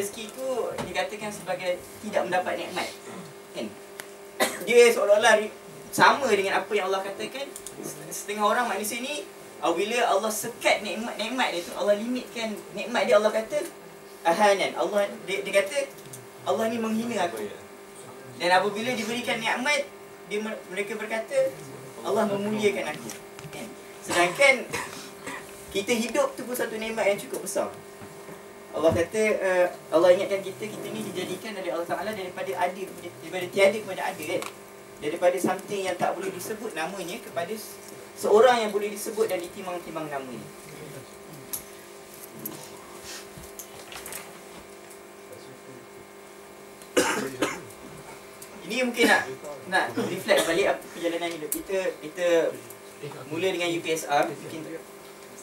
rezeki tu dikatakan sebagai tidak mendapat nikmat, kan? Dia seolah-olah sama dengan apa yang Allah katakan. Setengah orang manusia ni, bila Allah sekat nikmat dia tu, Allah limitkan nikmat dia, Allah kata ahanan. Allah dia kata Allah ni menghina aku. Dan apabila diberikan nikmat, mereka berkata Allah memuliakan aku, kan? Sedangkan kita hidup tu pun satu nikmat yang cukup besar. Allah kata, Allah ingatkan kita ni dijadikan oleh Allah Ta'ala daripada tiada kepada ada, kan? Daripada something yang tak boleh disebut namanya kepada seorang yang boleh disebut dan ditimang-timang namanya. Ini mungkin nak reflect balik apa perjalanan hidup kita mula dengan UPSR. Mungkin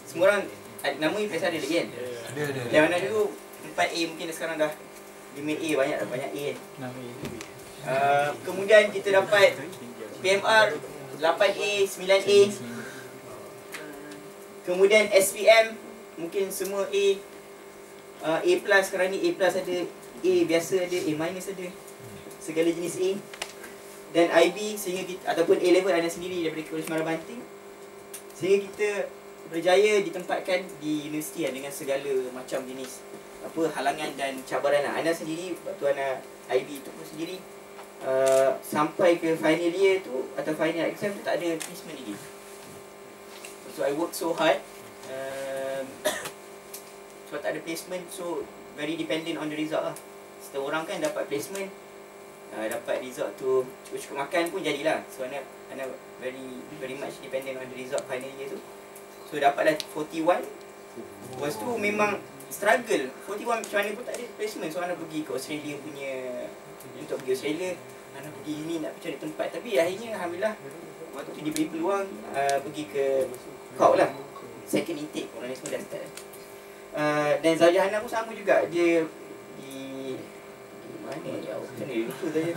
semua orang nama UPSR ada lagi, kan? Yang mana dulu 4A, mungkin sekarang dah 5A, banyak A, kan? Kemudian kita dapat PMR 8A, 9A. Kemudian SPM mungkin semua A+, sekarang ni A+ ada, A biasa ada, A- ada, segala jenis A. Dan IB sehingga kita, ataupun A level anda sendiri daripada Kolej Mara Banting, sehingga kita berjaya ditempatkan di universiti dengan segala macam jenis halangan dan cabaran. Anda sendiri waktu anda IB tu pun sendiri sampai ke final year tu atau final exam tu tak ada placement lagi. So I work so hard, sebab tak ada placement, so very dependent on the result lah. Setiap orang kan dapat placement, dapat result tu cukup makan pun jadilah. So anda very much dependent on the result final year tu. So dapatlah 41. Lepas tu memang struggle. 41 macam mana pun tak ada placement. So anda pergi ke Australia punya, untuk pergi Australia, anda pergi ni nak cari tempat. Tapi akhirnya alhamdulillah waktu tu diberi peluang pergi ke KAU lah. Second intake, orang ni semua dah start. Dan Zawjah Hana pun sama juga. Dia di mana ya? Macam mana lupa tadi.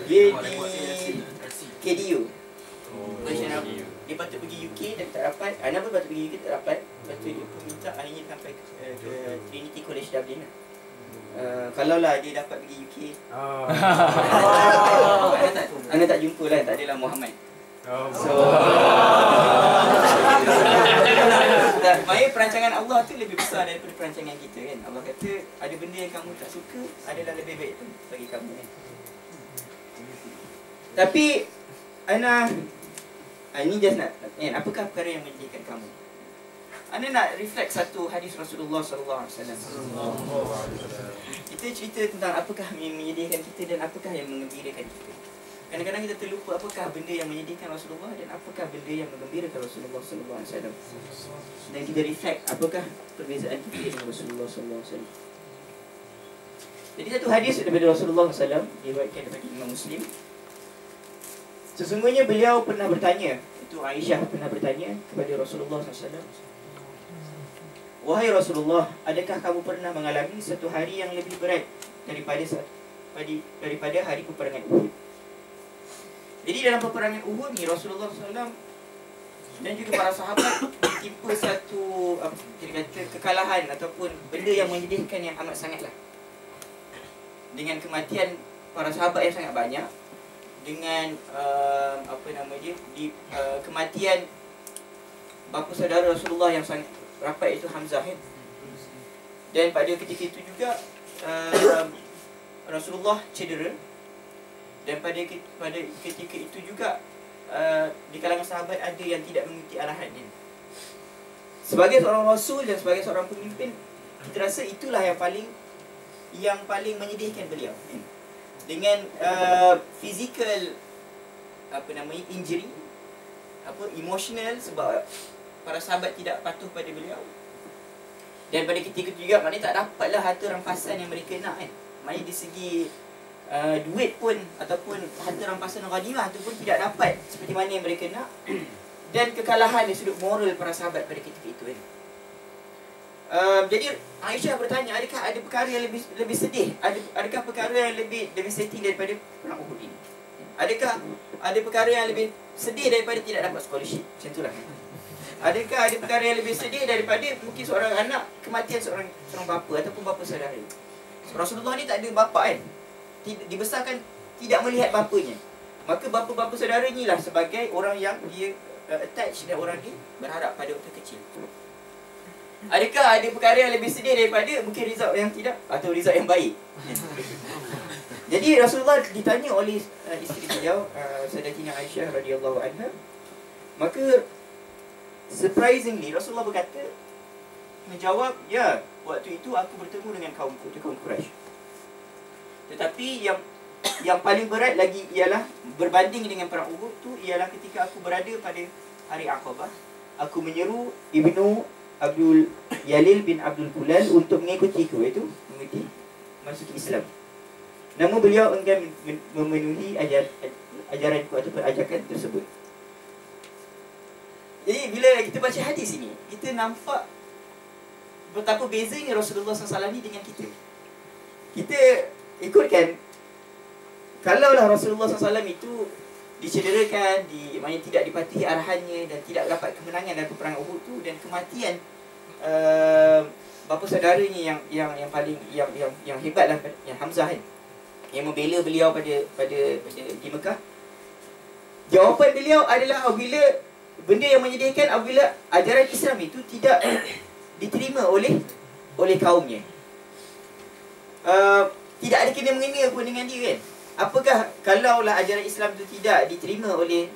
Dia di KDU. Dia patut pergi UK tapi tak dapat. Ana pun patut pergi UK tak dapat. Lepas tu dia pun minta akhirnya sampai ke Trinity College Dublin lah. Kalau lah dia dapat pergi UK, Ana tak jumpa lah, tak adalah Muhammad. So Maya perancangan Allah tu lebih besar daripada perancangan kita, kan? Allah kata ada benda yang kamu tak suka adalah lebih baik tu bagi kamu, kan? Tapi Ana ini just nak, apakah perkara yang menjadikan kamu? Ana nak reflect satu hadis Rasulullah SAW. Kita cerita tentang apakah yang menyedihkan kita dan apakah yang mengembirakan kita. Kadang-kadang kita terlupa apakah benda yang menyedihkan Rasulullah dan apakah benda yang menggembirakan Rasulullah SAW. Dan kita reflect apakah perbezaan kita dengan Rasulullah SAW. Jadi satu hadis daripada Rasulullah SAW diriwayatkan daripada Imam Muslim. Sesungguhnya beliau pernah bertanya, itu Aisyah pernah bertanya kepada Rasulullah SAW, wahai Rasulullah, adakah kamu pernah mengalami satu hari yang lebih berat daripada hari peperangan Uhud? Jadi dalam peperangan Uhud ni Rasulullah SAW dan juga para sahabat ditimpa satu kekalahan ataupun benda yang menyedihkan yang amat sangatlah. Dengan kematian para sahabat yang sangat banyak, dengan kematian bapa saudara Rasulullah yang sangat rapat itu Hamzah, kan? Dan pada ketika itu juga Rasulullah cedera. Dan pada ketika itu juga di kalangan sahabat ada yang tidak mengikuti arahan dia. Sebagai seorang rasul dan sebagai seorang pemimpin, kita rasa itulah yang paling menyedihkan beliau, kan? Dengan physical injury, emotional, sebab para sahabat tidak patuh pada beliau. Dan pada ketika itu juga maknanya tak dapatlah harta rampasan yang mereka nak, kan? Maknanya di segi duit pun ataupun harta rampasan ghanimah tu pun tidak dapat seperti mana yang mereka nak. Dan kekalahan dari sudut moral para sahabat pada ketika itu, kan? Jadi Aisyah bertanya, adakah ada perkara yang lebih sedih? Adakah perkara yang lebih devastating daripada perang Uhud ini? Adakah ada perkara yang lebih sedih daripada tidak dapat scholarship? Macam itulah. Adakah ada perkara yang lebih sedih daripada mungkin seorang anak kematian seorang bapa ataupun bapa saudara? Rasulullah ni tak ada bapa kan? Dibesarkan tidak melihat bapanya. Maka bapa-bapa saudara ni lah sebagai orang yang dia attach dan orang ni berharap pada waktu kecil. Adakah ada perkara yang lebih sedih daripada mungkin result yang tidak atau result yang baik? Jadi Rasulullah ditanya oleh isteri beliau, Sayyidatina Aisyah radhiyallahu anha. Maka surprisingly Rasulullah berkata, menjawab, ya, waktu itu aku bertemu dengan kaumku, kaum Quraisy. Tetapi yang paling berat lagi ialah berbanding dengan perang Uhud tu ialah ketika aku berada pada hari Aqabah, aku menyeru Ibnu Abdul Yalil bin Abdul Kulal untuk mengikutiku, iaitu mengikuti masuk Islam. Namun beliau enggan memenuhi ajaranku ataupun ajakan tersebut. Jadi bila kita baca hadis ini, kita nampak betapa bezanya Rasulullah SAW ni dengan kita. Kita ikutkan, kalaulah Rasulullah SAW itu dicederakan, maknanya tidak dipatuhi arahannya dan tidak dapat kemenangan dalam perang Uhud tu, dan kematian bapa saudaranya yang paling yang hebatlah, yang Hamzah kan, yang membela beliau pada di Mekah. Jawapan beliau adalah apabila benda yang menyedihkan apabila ajaran Islam itu tidak diterima oleh kaumnya. Tidak ada kena-mengena pun dengan dia kan. Apakah kalaulah ajaran Islam itu tidak diterima oleh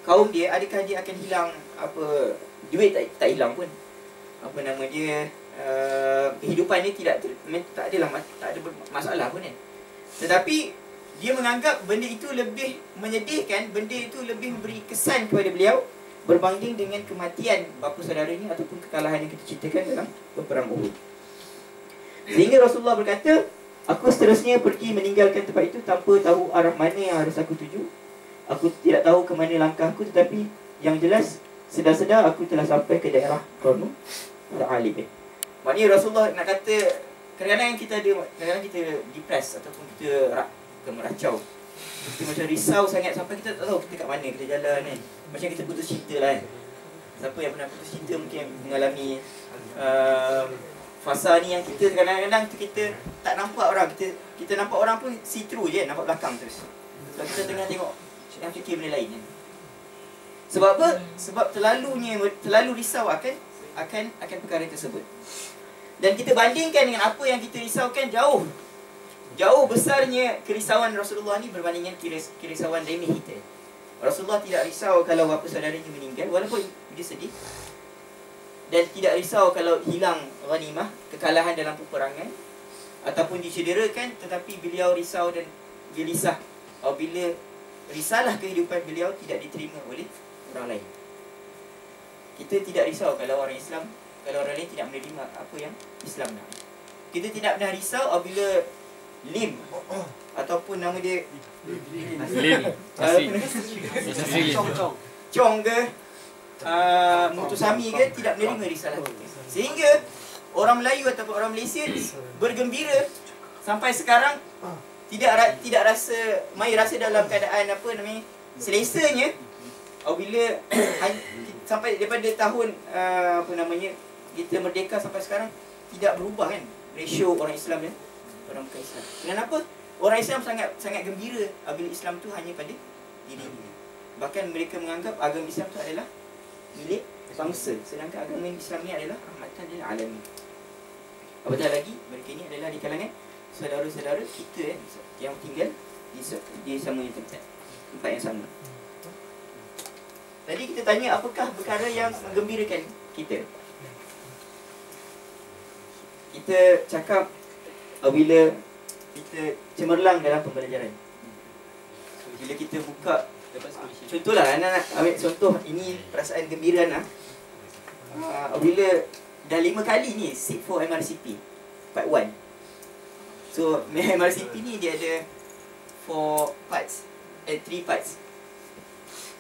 kaum dia, adakah dia akan hilang duit? Tak hilang pun. Nama dia, kehidupan dia tak ada masalah pun kan. Tetapi dia menganggap benda itu lebih menyedihkan, benda itu lebih memberi kesan kepada beliau berbanding dengan kematian bapa saudaranya ataupun kekalahan yang kita ceritakan dalam perang Uhud. Sehingga Rasulullah berkata, aku seterusnya pergi meninggalkan tempat itu tanpa tahu arah mana yang harus aku tuju. Aku tidak tahu ke mana langkahku, tetapi yang jelas sedar-sedar aku telah sampai ke daerah Qarnu Al-Alib. Maknanya Rasulullah nak kata, kadang-kadang kita depress ataupun kita meracau. Kita macam risau sangat sampai kita tak tahu kita kat mana kita jalan kan. Macam kita putus cinta lah kan. Siapa yang pernah putus cinta mungkin mengalami fasa ni yang kita kadang-kadang kita tak nampak orang. Kita nampak orang pun see through je, nampak belakang terus. Sebab kita tengah tengok yang fikir benda lain kan. Sebab apa? Sebab terlalu risau akan perkara tersebut. Dan kita bandingkan dengan apa yang kita risaukan, jauh besarnya kerisauan Rasulullah ni berbanding dengan kerisauan remeh kita. Rasulullah tidak risau kalau bapa saudaranya meninggal walaupun dia sedih, dan tidak risau kalau hilang ghanimah, kekalahan dalam peperangan ataupun dicederakan, tetapi beliau risau dan gelisah apabila risalah kehidupan beliau tidak diterima oleh orang lain. Kita tidak risau kalau orang lain tidak menerima apa yang Islam nak. Kita tidak pernah risau apabila Lim ataupun nama dia Chong ke Mutusami ke tidak menerima risalah kita. Sehingga orang Melayu ataupun orang Malaysia bergembira sampai sekarang tidak rasa dalam keadaan selesanya apabila sampai daripada tahun kita merdeka sampai sekarang tidak berubah kan ratio orang Islam dan orang bukan Islam. Kenapa? Orang Islam sangat gembira apabila Islam tu hanya pada dirinya. Bahkan mereka menganggap agama Islam tu adalah milik bangsa, sedangkan agama Islam ni adalah rahmatan lil alamin. Apatah lagi mereka ni adalah di kalangan saudara-saudara kita yang tinggal di sama tempat yang sama. Tadi kita tanya apakah perkara yang menggembirakan kita. Kita cakap apabila kita cemerlang dalam pembelajaran. Bila kita buka, contohlah anak-anak ambil contoh ini perasaan gembira anak. Apabila dah 5 kali ni sit for MRCP part 1. So MRCP ni dia ada 4 parts, 3 parts.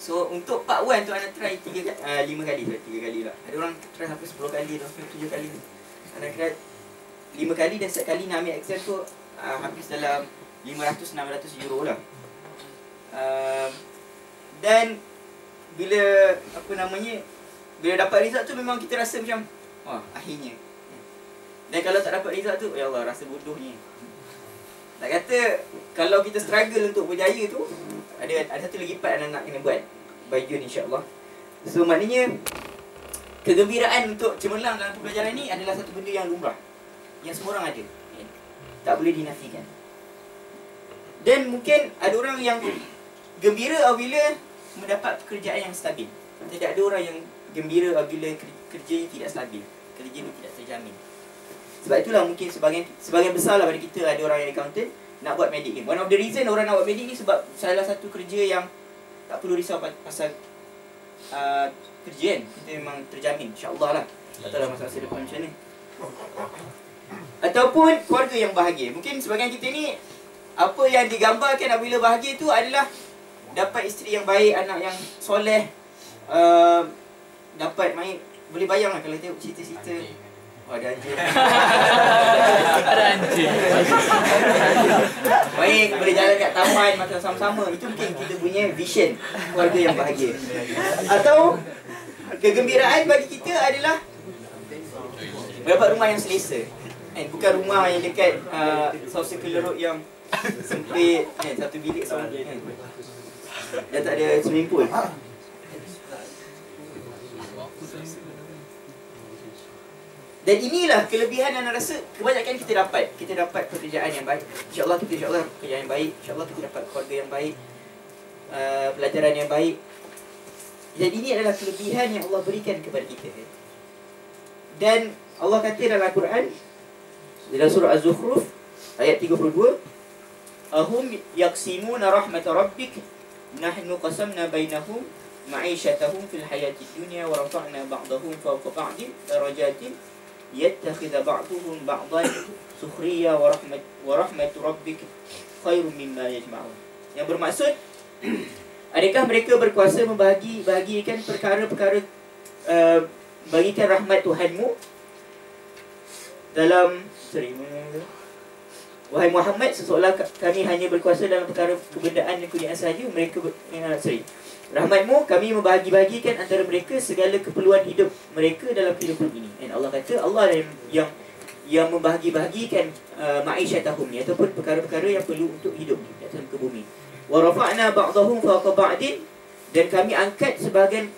So untuk part 1 tu anak try 5 kali, 3 kali lah. Ada orang try sampai 10 kali, 7 kali. Anak try 5 kali dan setiap kali nak ambil exam tu habis dalam 500-600 euro lah. Dan bila bila dapat result tu memang kita rasa macam wah, akhirnya. Dan kalau tak dapat result tu, ya Allah, rasa bodohnya. Tak kata kalau kita struggle untuk berjaya tu, ada satu lagi part anak-anak kena buat by June insya-Allah. So maknanya kegembiraan untuk cemerlang dalam pembelajaran ni adalah satu benda yang lumrah, yang semua orang ada, tak boleh dinafikan. Dan mungkin ada orang yang gembira apabila mendapat pekerjaan yang stabil. Tidak ada orang yang gembira apabila kerja tidak stabil, kerja ini tidak terjamin. Sebab itulah mungkin sebagian besar lah pada kita ada orang yang accountant nak buat medik ni. One of the reason orang nak buat medik ni sebab salah satu kerja yang tak perlu risau pasal kerja kan. Kita memang terjamin, insya-Allah lah. Tak tahu lah masa depan macam mana. Ataupun keluarga yang bahagia. Mungkin sebagian kita ni, apa yang digambarkan apabila bahagia tu adalah dapat isteri yang baik, anak yang soleh, dapat main. Boleh bayang lah kalau tengok cerita-cerita. Oh, ada anjing. Ada anjing. Baik, boleh jalan kat taman macam sama-sama. Itu mungkin kita punya vision keluarga yang bahagia. Atau kegembiraan bagi kita adalah mendapat rumah yang selesa. Bukan rumah yang dekat circular road yang sempit, satu bilik seorang, dan tak ada swimming pool. Dan inilah kelebihan yang rasa kebanyakan kita dapat. Kita dapat pekerjaan yang baik. InsyaAllah pekerjaan yang baik. InsyaAllah kita dapat keluarga yang baik, pelajaran yang baik. Dan ini adalah kelebihan yang Allah berikan kepada kita. Dan Allah kata dalam Al-Quran, dalam surah Az-Zukhruf ayat 32, ahum yaqsimuna rahmat rabbik nahnu qasamna bainahum ma'ishatahum fil hayati dunya wa rafa'na ba'dahum fawqa ba'din darajatin yattakhidha ba'duhum ba'dan sukhriya wa rahmat rabbik khairum mimma yajma'un. Yang bermaksud adakah mereka berkuasa membahagikan perkara-perkara bagikan rahmat Tuhanmu dalam wahai Muhammad, seolah kami hanya berkuasa dalam perkara kebendaan dan kurniaan sahaja. Mereka rahmatmu kami membagi-bagikan antara mereka segala keperluan hidup mereka dalam kehidupan ini. Dan Allah kata Allah yang membahagi-bahagikan ma'isyatahum ni, ataupun perkara-perkara yang perlu untuk hidup di atas muka bumi. Wa rafa'na ba'dahum fawqa ba'din, dan kami angkat sebahagian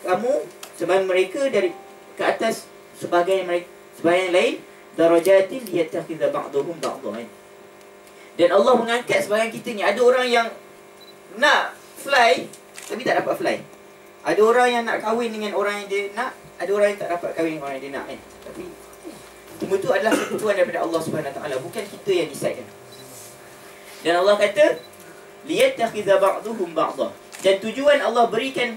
mereka dari ke atas sebahagian yang lain, darajatin liyattakhidha ba'dahum ba'dan. Dan Allah mengangkat sebahagian kita ni. Ada orang yang nak fly tapi tak dapat fly. Ada orang yang nak kahwin dengan orang yang dia nak, ada orang yang tak dapat kahwin dengan orang yang dia nak, kan. Tapi semua itu adalah ketentuan daripada Allah Subhanahu Wa Taala, bukan kita yang decide, kan. Dan Allah kata liyattakhidha ba'duhum ba'dha. Dan tujuan Allah berikan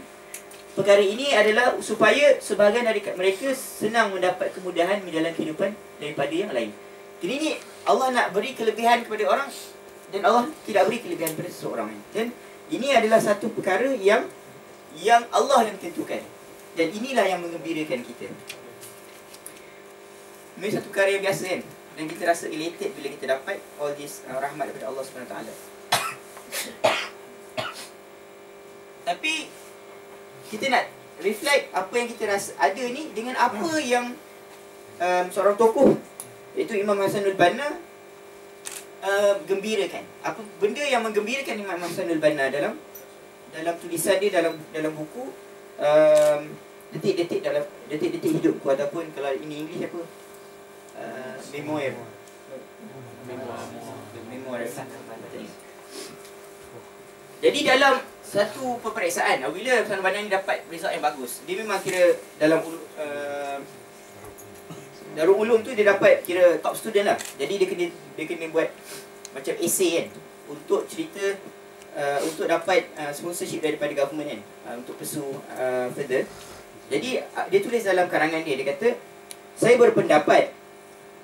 perkara ini adalah supaya sebahagian dari mereka senang mendapat kemudahan di dalam kehidupan daripada yang lain. Jadi ni Allah nak beri kelebihan kepada orang, dan Allah tidak beri kelebihan kepada seseorang. Dan ini adalah satu perkara yang Allah yang tentukan. Dan inilah yang menggembirakan kita. Ini satu perkara yang biasa, kan. Dan kita rasa elated bila kita dapat all this rahmat daripada Allah SWT. Tapi kita nak reflect apa yang kita rasa ada ni dengan apa yang seorang tokoh, iaitu Imam Hasanul Banna, gembirakan. Apa benda yang menggembirakan Imam Hasanul Banna dalam tulisan dia, dalam buku detik-detik hidupku, ataupun kalau ini English apa, memoir. Jadi dalam satu peperiksaan, bila Hasanul Banna ni dapat result yang bagus, dia memang kira dalam Darul Ulum tu dia dapat kira top student lah. Jadi dia kena buat macam essay, kan, untuk cerita untuk dapat sponsorship daripada government, kan, untuk pursue further. Jadi dia tulis dalam karangan dia kata, saya berpendapat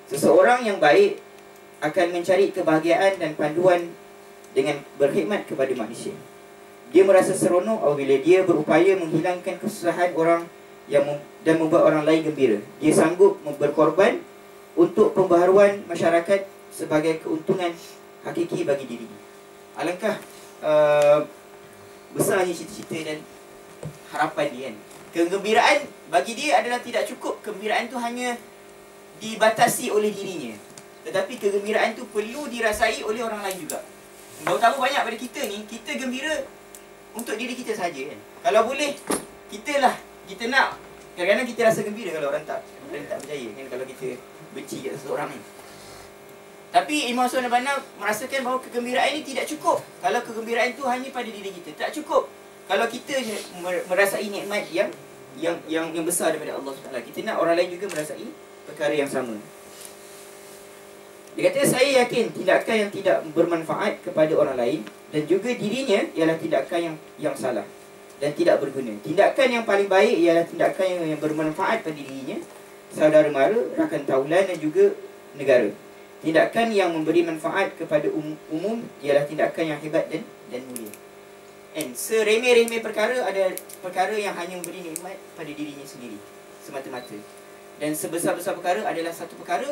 seseorang yang baik akan mencari kebahagiaan dan panduan dengan berkhidmat kepada manusia. Dia merasa seronok apabila dia berupaya menghilangkan kesusahan orang dan membuat orang lain gembira. Dia sanggup berkorban untuk pembaharuan masyarakat sebagai keuntungan hakiki bagi dirinya. Alangkah besarnya cita-cita dan harapan dia, kan. Kegembiraan bagi dia adalah tidak cukup kegembiraan tu hanya dibatasi oleh dirinya, tetapi kegembiraan tu perlu dirasai oleh orang lain juga. Betapa banyak pada kita ni, kita gembira untuk diri kita saja kan. Kalau boleh, kita nak, kadang-kadang kita rasa gembira kalau orang tak percaya kan, kalau kita benci kat seseorang ni. Tapi Imam Hassan al-Banna merasakan bahawa kegembiraan ini tidak cukup kalau kegembiraan itu hanya pada diri kita. Tak cukup kalau kita merasai nikmat yang besar daripada Allah SWT. Kita nak orang lain juga merasai perkara yang sama. Dia kata, saya yakin tindakan yang tidak bermanfaat kepada orang lain dan juga dirinya ialah tindakan yang salah dan tidak berguna. Tindakan yang paling baik ialah tindakan yang bermanfaat pada dirinya, saudara mara, rakan taulan dan juga negara. Tindakan yang memberi manfaat kepada umum ialah tindakan yang hebat dan mulia. And seremeh-remeh perkara ada perkara yang hanya memberi nikmat pada dirinya sendiri semata-mata. Dan sebesar-besar perkara adalah satu perkara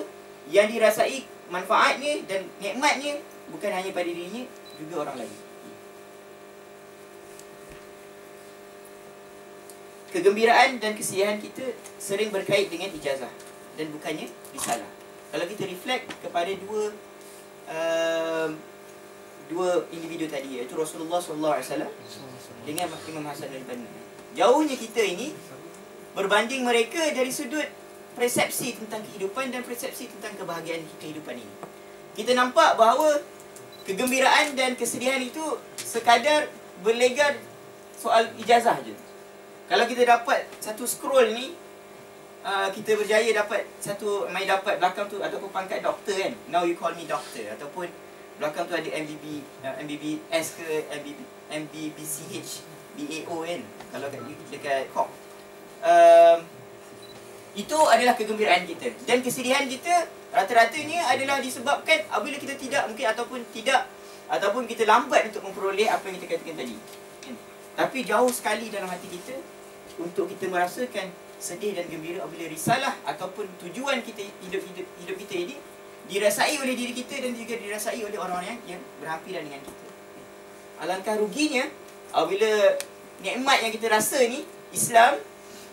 yang dirasai manfaatnya dan nikmatnya bukan hanya pada dirinya, juga orang lain. Kegembiraan dan kesedihan kita sering berkait dengan ijazah dan bukannya risalah. Kalau kita reflect kepada dua individu tadi, iaitu Rasulullah SAW dengan Imam Hassan al-Banna, jauhnya kita ini berbanding mereka dari sudut persepsi tentang kehidupan dan persepsi tentang kebahagiaan kehidupan ini. Kita nampak bahawa kegembiraan dan kesedihan itu sekadar berlegar soal ijazah je. Kalau kita dapat satu scroll ni, kita berjaya dapat dapat belakang tu ataupun pangkat doktor kan, now you call me doctor, ataupun belakang tu ada MBBS ke MBBCH, BAO kan, kalau dekat COP. Itu adalah kegembiraan kita. Dan kesedihan kita rata-ratanya adalah disebabkan apabila kita tidak mungkin ataupun kita lambat untuk memperoleh apa yang kita katakan tadi kan? Tapi jauh sekali dalam hati kita untuk kita merasakan sedih dan gembira apabila risalah ataupun tujuan kita hidup kita ini dirasai oleh diri kita dan juga dirasai oleh orang-orang yang berhampiran dengan kita. Alangkah ruginya apabila nikmat yang kita rasa ni, Islam,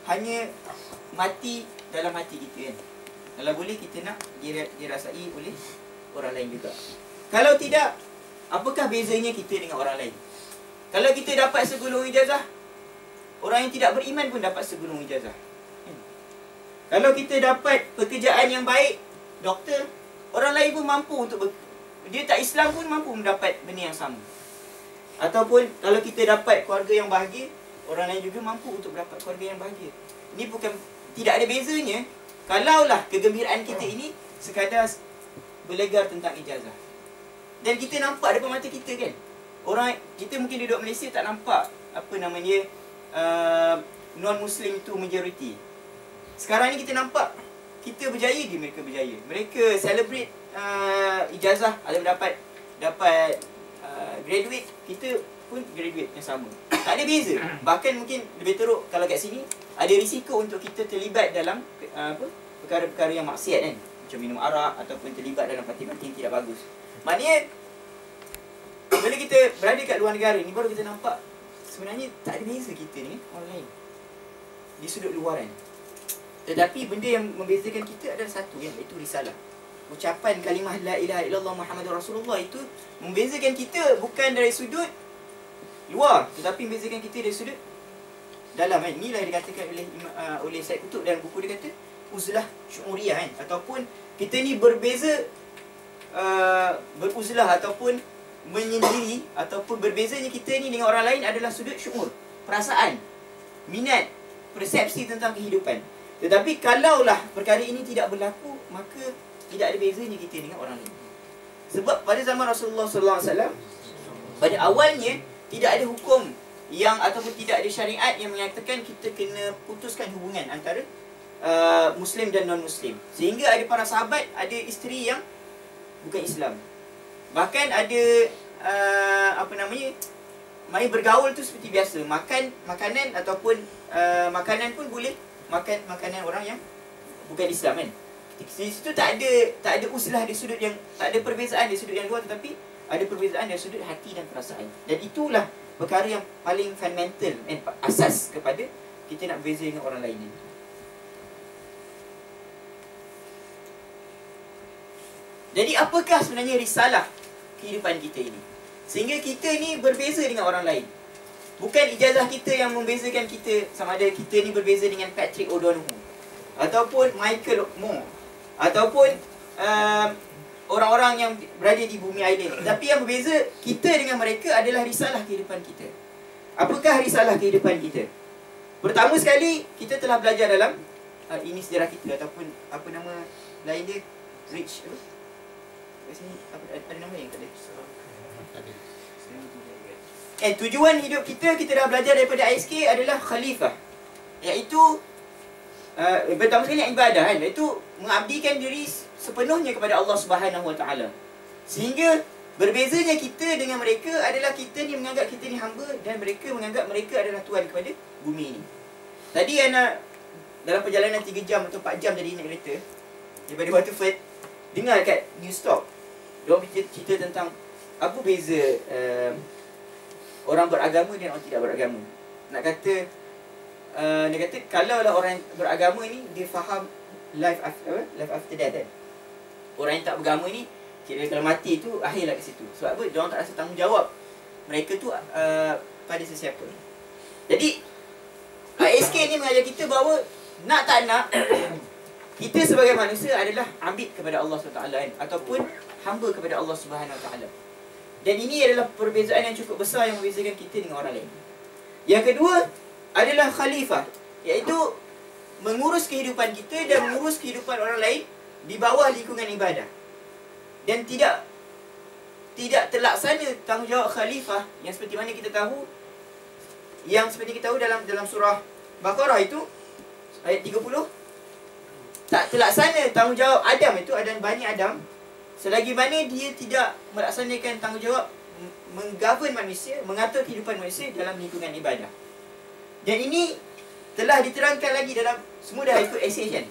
hanya mati dalam hati kita kan. Kalau boleh kita nak dirasai oleh orang lain juga. Kalau tidak, apakah bezanya kita dengan orang lain? Kalau kita dapat segulung ijazah, orang yang tidak beriman pun dapat segulung ijazah. Kalau kita dapat pekerjaan yang baik, doktor, orang lain pun mampu untuk dia tak Islam pun mampu mendapat benda yang sama. Ataupun kalau kita dapat keluarga yang bahagia, orang lain juga mampu untuk mendapat keluarga yang bahagia. Ini bukan, tidak ada bezanya kalaulah kegembiraan kita ini sekadar berlegar tentang ijazah. Dan kita nampak depan mata kita kan, orang kita mungkin duduk Malaysia tak nampak apa nama dia, non-Muslim itu majoriti. Sekarang ni kita nampak kita berjaya, mereka berjaya. Mereka celebrate ijazah, ada dapat graduate, kita pun graduate yang sama. Tak ada beza. Bahkan mungkin lebih teruk kalau kat sini ada risiko untuk kita terlibat dalam perkara-perkara yang maksiat kan, macam minum arak ataupun terlibat dalam parti-parti yang tidak bagus. Maknanya bila kita berada kat luar negara ni, baru kita nampak sebenarnya tak ada beza kita ni orang lain di sudut luaran. Tetapi benda yang membezakan kita adalah satu kan, iaitu risalah. Ucapan kalimah la ilaha illallah Muhammadur Rasulullah itu membezakan kita bukan dari sudut luar, tetapi membezakan kita dari sudut dalam kan. Inilah yang dikatakan oleh Syed Qutb dalam buku dia, kata uzlah syu'uriyah kan, ataupun kita ni berbeza, beruzlah ataupun menyendiri, ataupun berbezanya kita ni dengan orang lain adalah sudut syu'ur, perasaan, minat, persepsi tentang kehidupan. Tetapi kalaulah perkara ini tidak berlaku, maka tidak ada bezanya kita dengan orang lain. Sebab pada zaman Rasulullah SAW, pada awalnya tidak ada hukum yang ataupun tidak ada syariat yang menyatakan kita kena putuskan hubungan antara Muslim dan non-Muslim. Sehingga ada para sahabat, ada isteri yang bukan Islam. Bahkan ada mari bergaul tu seperti biasa. Makan makanan ataupun makanan pun boleh makan makanan orang yang bukan Islam kan. Di situ tak ada uzlah di sudut yang, tak ada perbezaan di sudut yang luar, tetapi ada perbezaan dari sudut hati dan perasaan. Dan itulah perkara yang paling fundamental, asas kepada kita nak berbeza dengan orang lain ni. Jadi apakah sebenarnya risalah kehidupan kita ini? Sehingga kita ni berbeza dengan orang lain. Bukan ijazah kita yang membezakan kita, sama ada kita ni berbeza dengan Patrick O'Donoghue ataupun Michael Moore ataupun orang-orang yang berada di bumi island. Tapi yang berbeza kita dengan mereka adalah risalah kehidupan kita. Apakah risalah kehidupan kita? Pertama sekali, kita telah belajar dalam ini sejarah kita ataupun apa nama lain dia, Rich apa? Kat sini ada nama yang tak ada. Tujuan hidup kita dah belajar daripada ISK adalah khalifah, iaitu pertama sekali ibadah kan, iaitu mengabdikan diri sepenuhnya kepada Allah Subhanahu Wa Taala. Sehingga berbezanya kita dengan mereka adalah kita ni menganggap kita ni hamba dan mereka menganggap mereka adalah tuan kepada bumi ini. Tadi anak dalam perjalanan 3 jam atau 4 jam tadi naik kereta daripada Waterford, dengar kat News Talk, diorang cerita tentang apa beza orang beragama dan orang tidak beragama. Nak kata dia kata kalaulah orang beragama ni dia faham life after death kan. Orang yang tak beragama ni kira kalau mati tu akhirlah kat situ. Sebab apa? Diorang tak rasa tanggungjawab mereka tu pada sesiapa. Jadi SK ni mengajar kita bahawa nak tak nak kita sebagai manusia adalah abid kepada Allah SWT kan? Ataupun hamba kepada Allah Subhanahu Wa Taala. Dan ini adalah perbezaan yang cukup besar yang membezakan kita dengan orang lain. Yang kedua adalah khalifah, iaitu mengurus kehidupan kita dan mengurus kehidupan orang lain di bawah lingkungan ibadah. Dan tidak terlaksana tanggungjawab khalifah yang seperti mana kita tahu, yang seperti kita tahu dalam surah Baqarah itu ayat 30, tak terlaksana tanggungjawab Adam itu, Adam Bani Adam, selagi mana dia tidak melaksanakan tanggungjawab menggovern manusia, mengatur kehidupan manusia dalam lingkungan ibadah. Dan ini telah diterangkan lagi dalam semua dah ikut essay kan.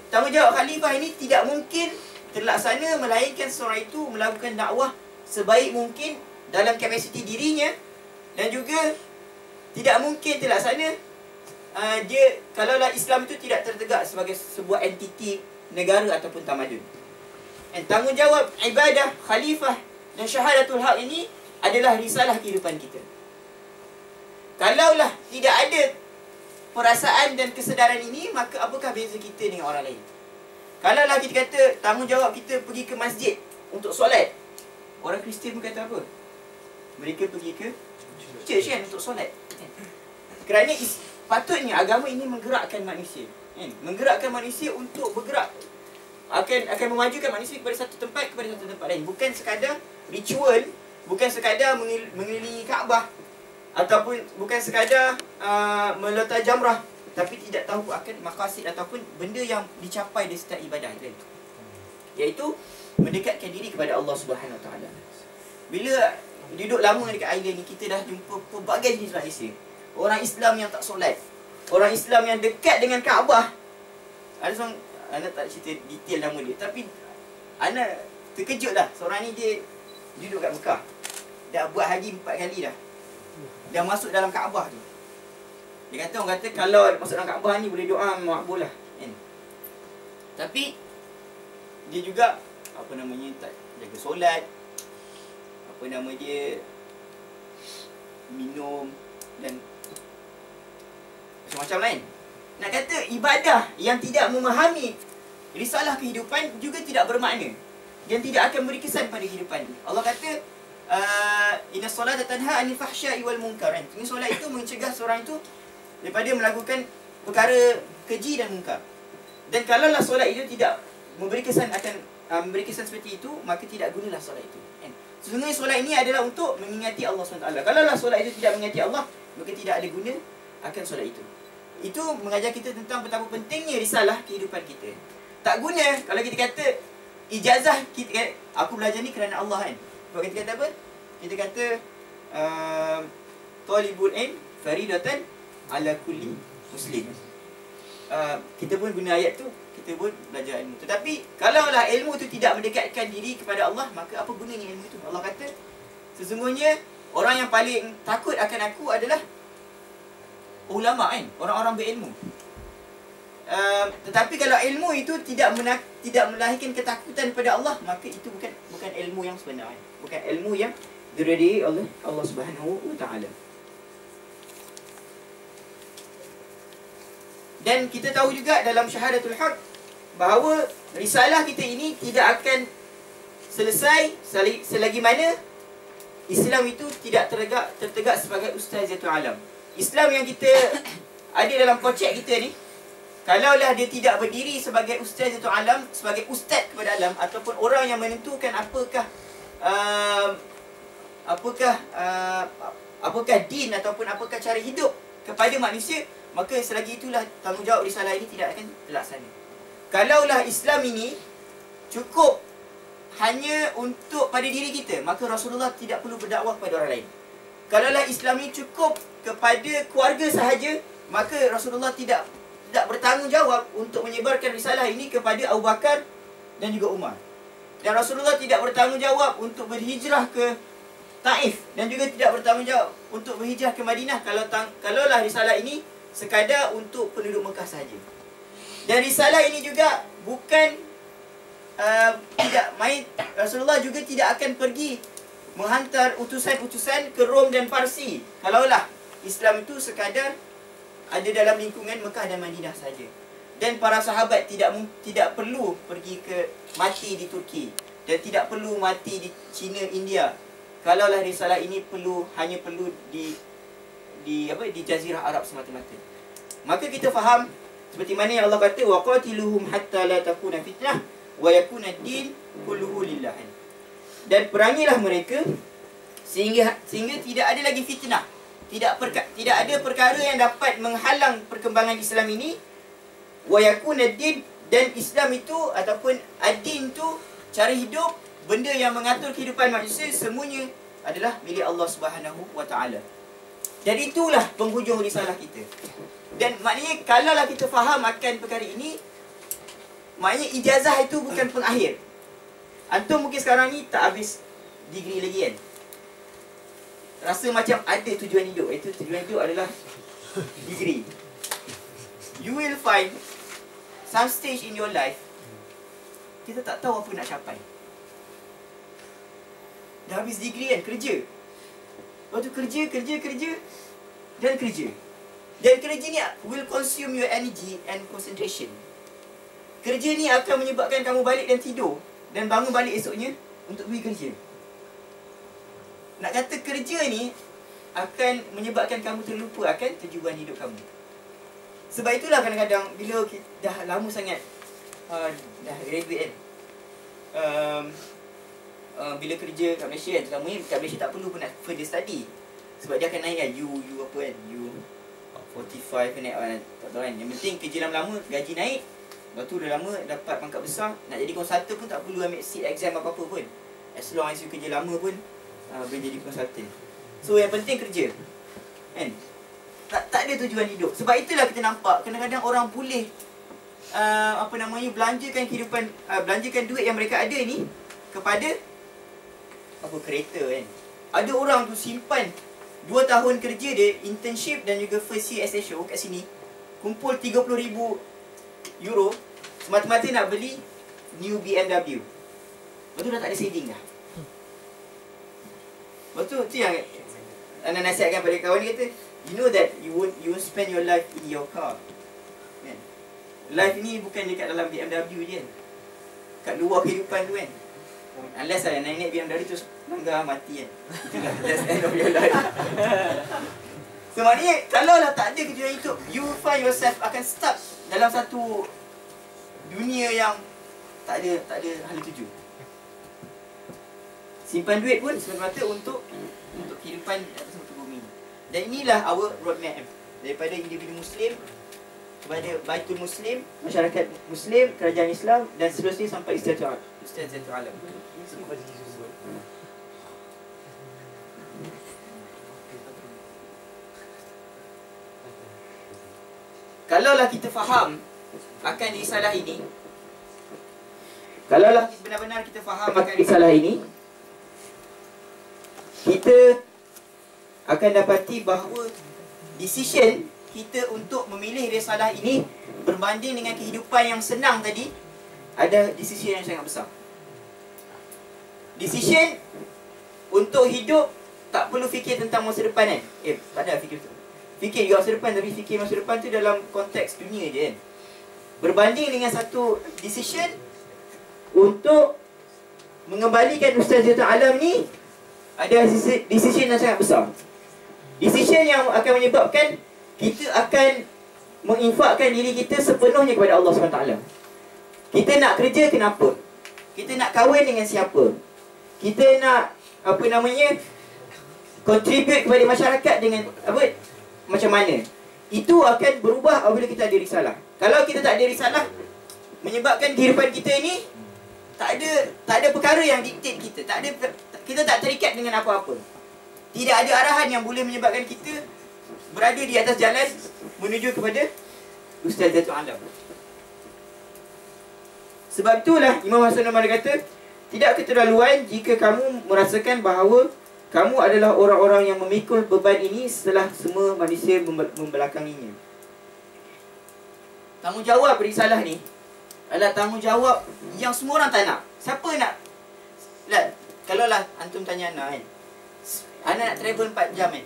Tanggungjawab khalifah ini tidak mungkin terlaksana melainkan seorang itu melakukan dakwah sebaik mungkin dalam kapasiti dirinya, dan juga tidak mungkin terlaksana dia kalaulah Islam itu tidak tertegak sebagai sebuah entiti negara ataupun tamadun. Dan tanggungjawab ibadah, khalifah dan syahadatul haq ini adalah risalah kehidupan kita. Kalaulah tidak ada perasaan dan kesedaran ini, maka apakah beza kita dengan orang lain? Kalaulah kita kata tanggungjawab kita pergi ke masjid untuk solat, orang Kristian pun kata apa? Mereka pergi ke church kan untuk solat. Kerana patutnya agama ini menggerakkan manusia, menggerakkan manusia untuk bergerak, akan memajukan manusia kepada satu tempat kepada satu tempat lain. Bukan sekadar ritual, bukan sekadar mengelilingi Kaabah, ataupun bukan sekadar meletak jamrah, tapi tidak tahu akan maqasid ataupun benda yang dicapai dari setiap ibadah itu, iaitu mendekatkan diri kepada Allah Subhanahu Wa Taala. Bila duduk lama dekat island ni, kita dah jumpa pelbagai jenis manusia. Orang Islam yang tak solat, orang Islam yang dekat dengan Kaabah. Ada seorang, Ana tak cerita detail nama dia, tapi Ana terkejut lah. Seorang ni dia duduk kat Mekah, dah buat haji 4 kali dah. Dah masuk dalam Kaabah tu. Dia kata, orang kata kalau masuk dalam Kaabah ni boleh doa makbul lah kan? Tapi dia juga apa namanya, tak jaga solat, apa nama dia, minum dan macam-macam lain. Nak kata ibadah yang tidak memahami risalah kehidupan juga tidak bermakna, dan tidak akan beri kesan pada kehidupan dia. Allah kata inna solata tanha anil fahsya'i wal munkar. Ini solat itu mencegah seorang itu daripada melakukan perkara keji dan munkar. Dan kalaulah solat itu tidak memberi kesan memberi kesan seperti itu, maka tidak gunalah solat itu. Sesungguhnya solat ini adalah untuk mengingati Allah SWT. Kalaulah solat itu tidak mengingati Allah, maka tidak ada guna akan solat itu. Itu mengajar kita tentang betapa pentingnya risalah kehidupan kita. Tak guna kalau kita kata ijazah kita, aku belajar ni kerana Allah kan. Kalau kita kata apa? Kita kata talibul ilm faridatan ala kulli muslim. Kita pun guna ayat tu, kita pun belajar ilmu. Tetapi kalaulah ilmu tu tidak mendekatkan diri kepada Allah, maka apa gunanya ilmu tu? Allah kata sesungguhnya orang yang paling takut akan aku adalah ulama kan, orang-orang berilmu. tetapi kalau ilmu itu tidak melahirkan ketakutan pada Allah, maka itu bukan ilmu yang sebenar, bukan ilmu yang diridai oleh Allah Subhanahu wa taala. Dan kita tahu juga dalam syahadatul haq bahawa risalah kita ini tidak akan selesai selagi mana Islam itu tidak tertegak sebagai ustazatul alam. Islam yang kita ada dalam kocek kita ni, kalaulah dia tidak berdiri sebagai ustazatul alam, sebagai ustaz kepada alam, ataupun orang yang menentukan apakah din ataupun apakah cara hidup kepada manusia, maka selagi itulah tanggungjawab risalah ini tidak akan terlaksana. Kalaulah Islam ini cukup hanya untuk pada diri kita, maka Rasulullah tidak perlu berdakwah kepada orang lain. Kalaulah Islam ini cukup kepada keluarga sahaja, maka Rasulullah tidak bertanggungjawab untuk menyebarkan risalah ini kepada Abu Bakar dan juga Umar. Dan Rasulullah tidak bertanggungjawab untuk berhijrah ke Taif dan juga tidak bertanggungjawab untuk berhijrah ke Madinah kalaulah risalah ini sekadar untuk penduduk Mekah sahaja. Dan risalah ini juga bukan tidak main. Rasulullah juga tidak akan pergi menghantar utusan-utusan ke Rom dan Parsi kalaulah Islam itu sekadar ada dalam lingkungan Mekah dan Madinah saja. Dan para sahabat tidak perlu pergi mati di Turki dan tidak perlu mati di China, India, kalaulah risalah ini hanya perlu di Jazirah Arab semata-mata. Maka kita faham seperti mana yang Allah kata, waqatiluhum hatta la takuna fitnah wa yakuna ad-din kulluhu lillah. Dan perangilah mereka sehingga tidak ada lagi fitnah, tidak ada perkara yang dapat menghalang perkembangan Islam ini, wa yakuna ad-din, dan Islam itu ataupun ad-din itu cara hidup, benda yang mengatur kehidupan manusia, semuanya adalah milik Allah Subhanahu wa taala. Dan itulah penghujung risalah kita. Dan maknanya kalaulah kita faham akan perkara ini, maknanya ijazah itu bukan pengakhir. Antum mungkin sekarang ni tak habis degree lagi kan, rasa macam ada tujuan hidup. Itu tujuan hidup adalah degree. You will find some stage in your life kita tak tahu apa nak capai. Dah habis degree kan, kerja. Lepas tu kerja dan kerja. Dan kerja ni will consume your energy and concentration. Kerja ni akan menyebabkan kamu balik dan tidur dan bangun balik esoknya untuk pergi kerja. Nak kata kerja ni akan menyebabkan kamu terlupa akan tujuan hidup kamu. Sebab itulah kadang-kadang bila dah lama sangat dah graduate kan, bila kerja kat Malaysia kan, terutamanya kat Malaysia tak perlu pun nak further study. Sebab dia akan naik kan, you apa kan, you 45 kan, tak tahu kan. Yang penting kerja lama-lama, gaji naik. Lepas tu dah lama dapat pangkat besar, nak jadi konsultan pun tak perlu ambil seat exam apa-apa pun. As long as you kerja lama pun boleh jadi konsultan. So yang penting kerja kan. Tak ada tujuan hidup. Sebab itulah kita nampak kadang-kadang orang boleh belanjakan kehidupan, belanjakan duit yang mereka ada ni kepada kereta kan. Ada orang tu simpan 2 tahun kerja dia, internship dan juga first year SSO kat sini, kumpul 30,000 euro semata-mata nak beli new BMW. Lepas tu dah tak ada saving dah. Lepas tu yang Ana nasihatkan pada kawan ni, kata, you know that you won't spend your life in your car kan? Life ni bukan dekat dalam BMW je kan, kat luar kehidupan tu kan. Unless lah naik BMW terus langgar mati kan, itulah that's the end of your life. So maknanya kalau lah tak ada kejuan itu, you find yourself akan stuck dalam satu dunia yang tak ada hala tuju. Simpan duit pun semata-mata untuk kehidupan di atas muka bumi. Dan inilah our roadmap, daripada individu Muslim kepada Baitul Muslim, masyarakat Muslim, kerajaan Islam, dan seterusnya sampai Istiazatul Alam. Kalaulah kita faham akan risalah ini, kalaulah benar-benar kita faham akan risalah ini, kita akan dapati bahawa decision kita untuk memilih risalah ini berbanding dengan kehidupan yang senang tadi, ada decision yang sangat besar. Decision untuk hidup tak perlu fikir tentang masa depan kan. Tak ada fikir tu. Fikir juga masa depan, tapi fikir masa depan tu dalam konteks dunia je kan. Berbanding dengan satu decision untuk mengembalikan Ustaz Zaitul Alam ni, ada decision yang sangat besar. Decision yang akan menyebabkan kita akan menginfakkan diri kita sepenuhnya kepada Allah SWT. Kita nak kerja kenapa? Kita nak kahwin dengan siapa? Kita nak contribute kepada masyarakat dengan macam mana? Itu akan berubah apabila kita ada risalah. Kalau kita tak ada risalah, menyebabkan kehidupan kita ini tak ada perkara yang diktat kita. Kita tak terikat dengan apa-apa. Tidak ada arahan yang boleh menyebabkan kita berada di atas jalan menuju kepada Ustaz Zaitul Alam. Sebab itulah Imam Hasan Umar kata, tidak keterlaluan jika kamu merasakan bahawa kamu adalah orang-orang yang memikul beban ini setelah semua manusia membelakanginya. Tanggungjawab risalah ni adalah tanggungjawab yang semua orang tak nak. Siapa nak? Kalau lah antum tanya Ana kan, Ana nak travel 4 jam kan,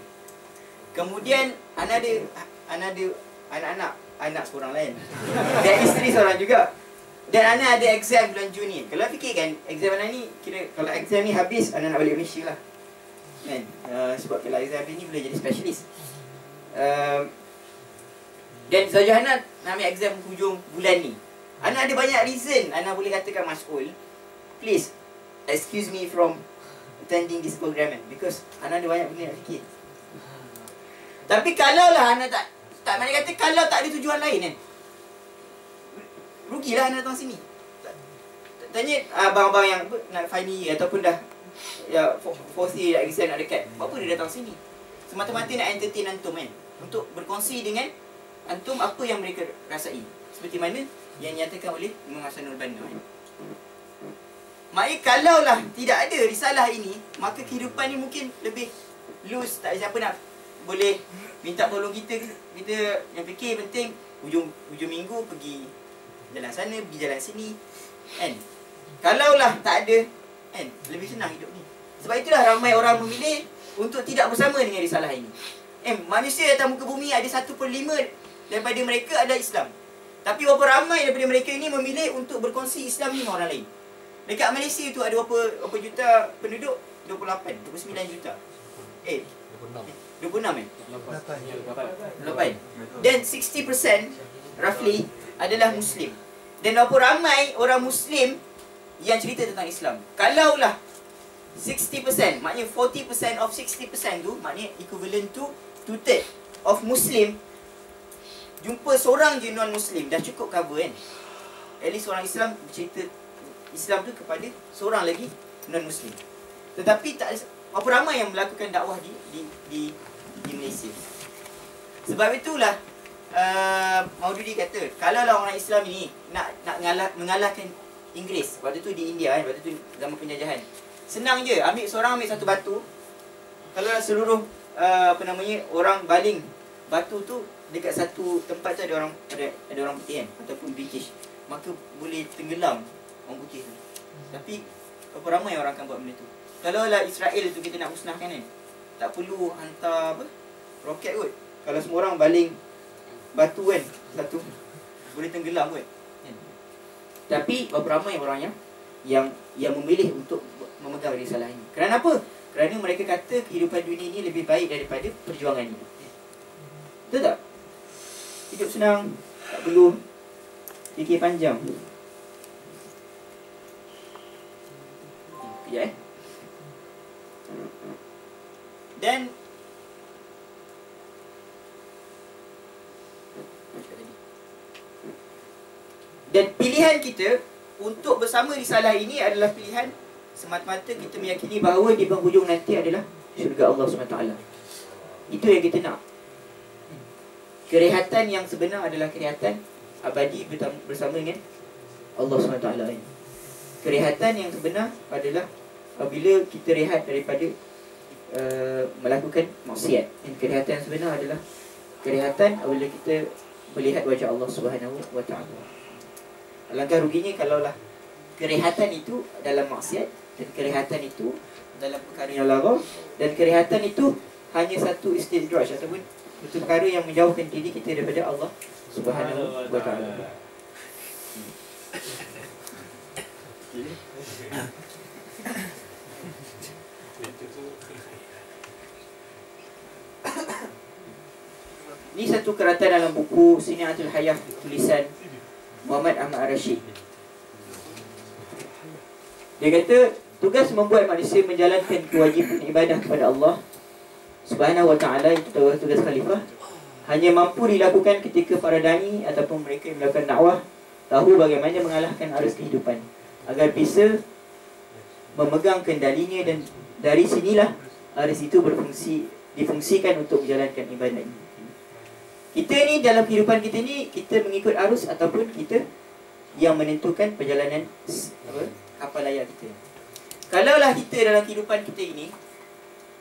kemudian Ana ada anak seorang lain dan isteri seorang juga, dan Ana ada exam bulan Jun ni. Kalau fikirkan exam Ana ni, kira kalau exam ni habis, Ana nak balik Malaysia lah kan. Sebab kalau exam ni boleh jadi specialist. Dan Zajah Ana nak ambil exam hujung bulan ni. Ana ada banyak reason Ana boleh katakan mas'ul, please excuse me from attending this program kan, because Ana ada banyak benda nak fikir. Tapi kalau lah Ana tak mana kata, kalau tak ada tujuan lain kan, rugilah Ana datang sini. Tanya abang-abang yang nak final year ataupun dah fourth year exam nak dekat, buat apa dia datang sini? Semata-mata nak entertain antum kan, untuk berkongsi dengan antum apa yang mereka rasai, seperti mana yang nyatakan oleh Imam Hasanul Banna kan. Maknanya kalaulah tidak ada risalah ini, maka kehidupan ni mungkin lebih loose. Tak ada siapa nak boleh minta tolong kita. Kita yang fikir penting hujung minggu pergi jalan sana, pergi jalan sini kan. Kalaulah tak ada kan, lebih senang hidup ni. Sebab itulah ramai orang memilih untuk tidak bersama dengan risalah ini. Manusia atas muka bumi ada 1/5 daripada mereka adalah Islam. Tapi berapa ramai daripada mereka ini memilih untuk berkongsi Islam ni dengan orang lain. Dekat Malaysia tu ada berapa juta penduduk? 28, 29 juta. 26 8. Dan 60% roughly adalah Muslim. Dan berapa ramai orang Muslim yang cerita tentang Islam? Kalaulah 60%, maknanya 40% of 60% tu, maknanya equivalent to 2/3 of Muslim. Jumpa seorang je non-Muslim dah cukup cover kan. At least orang Islam bercerita Islam tu kepada seorang lagi non-Muslim. Tetapi tak apa ramai yang melakukan dakwah di Malaysia. Sebab itulah Maududi kata, kalau lah orang Islam ni nak mengalahkan Inggeris waktu tu di India kan, waktu tu zaman penjajahan, senang je, ambil satu batu. Kalau lah seluruh orang baling batu tu dekat satu tempat tu, ada orang putih kan, ataupun British, maka boleh tenggelam orang putih tu. Tapi berapa ramai orang akan buat benda tu? Kalau lah Israel tu kita nak musnahkan kan, tak perlu hantar roket kot. Kalau semua orang baling batu kan, satu boleh tenggelam kot kan? Tapi berapa ramai orang yang memilih untuk memegang risalah ini. Kerana apa? Kerana mereka kata kehidupan dunia ini lebih baik daripada perjuangan ini. Betul tak? Hidup senang, tak perlu fikir panjang. Kejap Dan pilihan kita untuk bersama risalah ini adalah pilihan semata-mata kita meyakini bahawa di penghujung nanti adalah syurga Allah SWT. Itu yang kita nak. Kerehatan yang sebenar adalah kerehatan abadi bersama dengan Allah SWT. Kerehatan yang sebenar adalah apabila kita rehat daripada melakukan maksiat. Dan kerehatan yang sebenar adalah kerehatan apabila kita melihat wajah Allah Subhanahu wa taala. Alangkah ruginya kalaulah kerehatan itu dalam maksiat, dan kerehatan itu dalam perkara yang lagau, dan kerehatan itu hanya satu istidraj ataupun satu perkara yang menjauhkan diri kita daripada Allah Subhanahu wa taala. Ini satu keratan dalam buku Siniatul Hayah tulisan Muhammad Ahmad Ar-Rashid. Dia kata tugas membuat manusia menjalankan kewajipan ibadah kepada Allah Subhanahu wa taala, itu tugas khalifah, hanya mampu dilakukan ketika para dai ataupun mereka yang melakukan dakwah tahu bagaimana mengalahkan arus kehidupan agar bisa memegang kendalinya, dan dari sinilah arus itu difungsikan untuk menjalankan ibadah ini. Kita ni dalam kehidupan kita ni, kita mengikut arus ataupun kita yang menentukan perjalanan kapal layar kita. Kalaulah kita dalam kehidupan kita ini,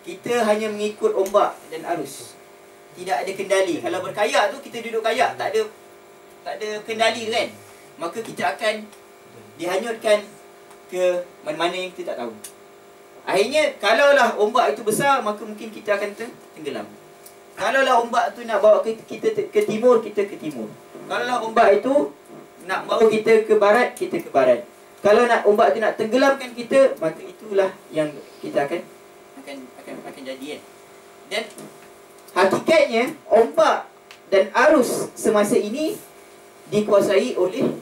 kita hanya mengikut ombak dan arus, tidak ada kendali. Kalau berkayak tu kita duduk kayak, tak ada kendali kan, maka kita akan dihanyutkan ke mana-mana yang kita tak tahu. Akhirnya kalaulah ombak itu besar, maka mungkin kita akan tenggelam. Kalaulah ombak tu nak bawa kita ke timur, kita ke timur. Kalaulah ombak itu nak bawa kita ke barat, kita ke barat. Kalau nak ombak tu nak tenggelamkan kita, maka itulah yang kita akan jadi kan. Dan hakikatnya ombak dan arus semasa ini dikuasai oleh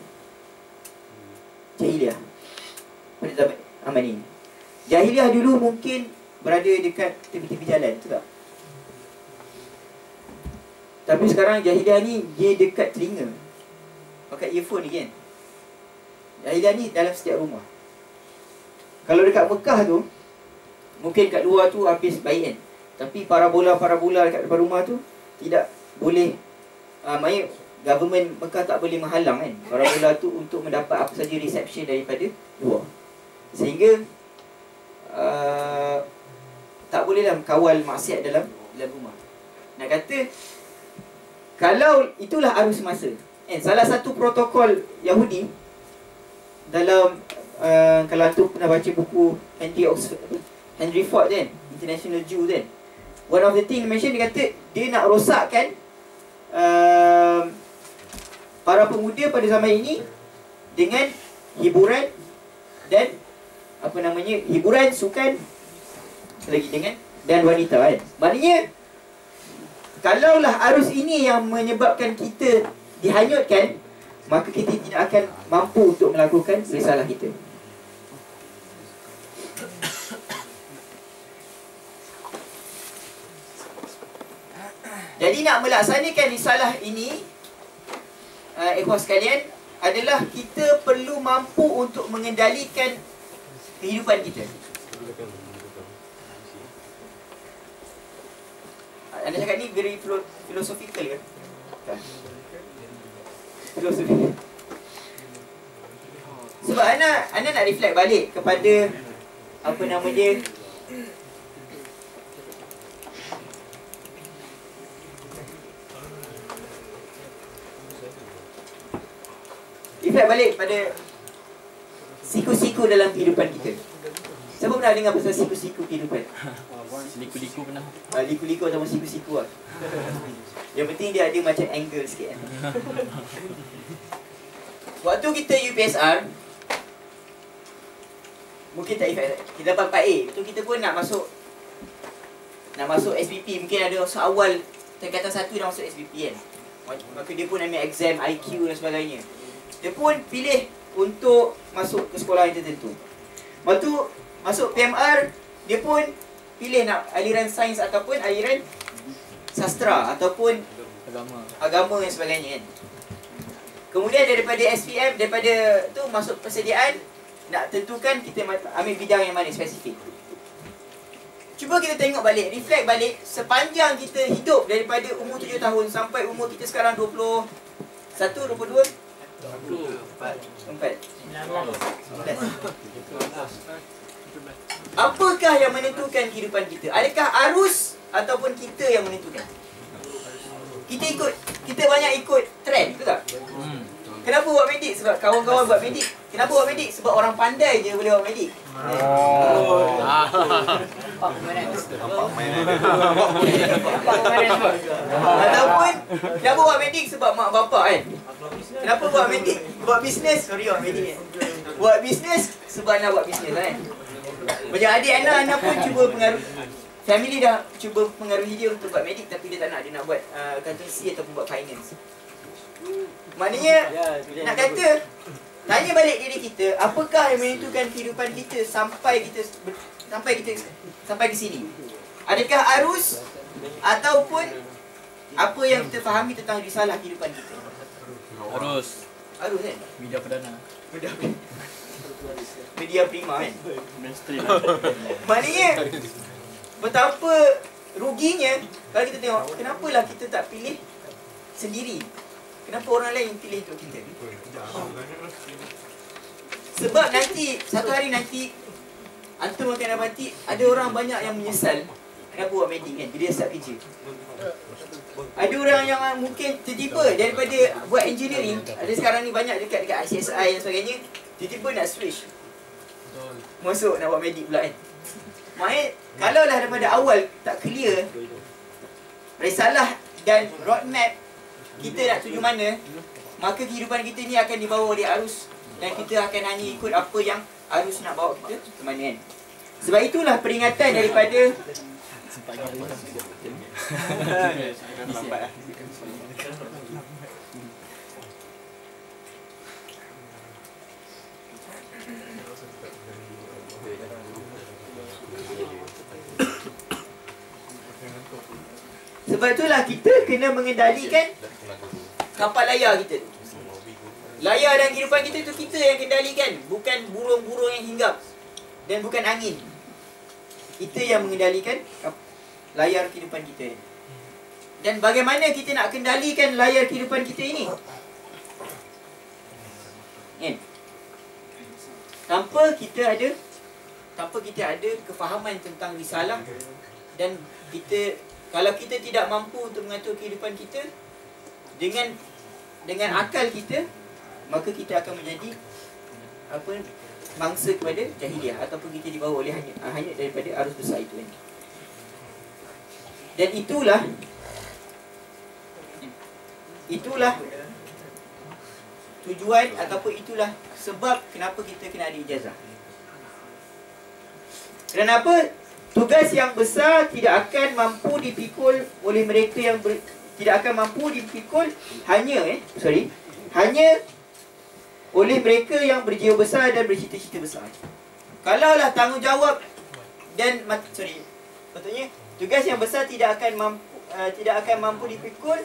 jahiliah pada zaman aman ini. Jahiliah dulu mungkin berada dekat tepi-tepi jalan, betul tak? Tapi sekarang jahiliah ni dia dekat telinga, pakai earphone ni kan. Jahiliah ni dalam setiap rumah. Kalau dekat Mekah tu, mungkin kat luar tu habis baik kan, tapi parabola dekat depan rumah tu tidak boleh, maksudnya government Mekah tak boleh menghalang kan parabola tu untuk mendapat apa saja reception daripada luar. Sehingga tak bolehlah kawal maksiat dalam rumah. Nak kata kalau itulah arus masa kan, salah satu protokol Yahudi dalam kalau antum pernah baca buku Henry Ford kan, International Jew kan, one of the thing dia mention, dia kata dia nak rosakkan para pemuda pada zaman ini dengan hiburan dan hiburan, sukan, lagi dengan dan wanita kan. Maknanya kalaulah arus ini yang menyebabkan kita dihanyutkan, maka kita tidak akan mampu untuk melakukan risalah kita. Jadi nak melaksanakan risalah ini, ikhwan sekalian, adalah kita perlu mampu untuk mengendalikan kehidupan kita. Anda cakap ni very philosophical ke? Filosofi. Sebab anda nak reflect balik kepada apa nama dia, reflect balik pada siku-siku dalam kehidupan kita. Siapa pernah dengar pasal siku-siku kehidupan? Liku-liku pernah. Liku-liku atau siku-siku lah. Yang penting dia ada macam angle sikit kan. Waktu kita UPSR, mungkin tak efek, kita dapat 4A. Betul, kita pun nak masuk SPP. Mungkin ada awal tingkatan 1 dah masuk SPP kan. Maka dia pun ambil exam IQ dan sebagainya. Dia pun pilih untuk masuk ke sekolah yang tertentu. Lepas tu masuk PMR, dia pun pilih nak aliran sains ataupun aliran sastra ataupun agama dan sebagainya kan. Kemudian daripada SPM, daripada tu masuk persediaan, nak tentukan kita ambil bidang yang mana spesifik. Cuba kita tengok balik, reflect balik sepanjang kita hidup daripada umur 7 tahun sampai umur kita sekarang 21, 22, 4, 19. Apakah yang menentukan kehidupan kita? Adakah arus ataupun kita yang menentukan? Kita banyak ikut trend, betul tak? Kenapa buat medik? Sebab kawan-kawan buat medik. Kenapa buat medik? Sebab orang pandai je boleh buat medik. Ataupun kenapa buat medik? Sebab mak bapak kan. Kenapa buat medik? Buat bisnes. Buat medik kan. Buat bisnes sebab nak buat bisnes kan. Macam adik Ana pun cuba pengaruh. Family dah cuba pengaruhi dia untuk buat medik, tapi dia tak nak. Dia nak buat accountancy ataupun buat finance. Maknanya nak kata, tanya balik diri kita, apakah yang menentukan kehidupan kita sampai ke sini? Adakah arus ataupun apa yang kita fahami tentang risalah kehidupan kita? Arus kan? media perdana. Media prima kan? Mainstream. Maknanya betapa ruginya kalau kita tengok, kenapalah kita tak pilih sendiri? Kenapa orang lain yang pilih untuk kita? Sebab nanti, satu hari nanti, antum akan dapati ada orang banyak yang menyesal kenapa buat medik kan, bila dia start kerja. Ada orang yang mungkin tertiba daripada buat engineering. Ada sekarang ni banyak dekat ICSI dan sebagainya, tiba-tiba nak switch masuk nak buat medik pula kan. Maknanya kalau lah daripada awal tak clear risalah dan roadmap kita nak tuju mana, maka kehidupan kita ni akan dibawa oleh arus dan kita akan hanya ikut apa yang arus nak bawa kita ke mana kan. Sebab itulah peringatan daripada sebab itulah kita kena mengendalikan kapal layar kita. Layar dan kehidupan kita tu kita yang kendalikan, bukan burung-burung yang hinggap dan bukan angin. Kita yang mengendalikan layar kehidupan kita. Dan bagaimana kita nak kendalikan layar kehidupan kita ini? Kan? Tanpa kita ada kefahaman tentang risalah, dan kalau kita tidak mampu untuk mengatur kehidupan kita dengan akal kita, maka kita akan menjadi mangsa kepada jahiliah, ataupun kita dibawa oleh hanya daripada arus besar itu kan. Dan itulah tujuan ataupun itulah sebab kenapa kita kena ada ijazah. Kenapa? Tugas yang besar tidak akan mampu dipikul oleh mereka yang tidak akan mampu dipikul hanya oleh mereka yang berjiwa besar dan bercita-cita besar. Kalaulah tanggungjawab dan patutnya tugas yang besar tidak akan mampu dipikul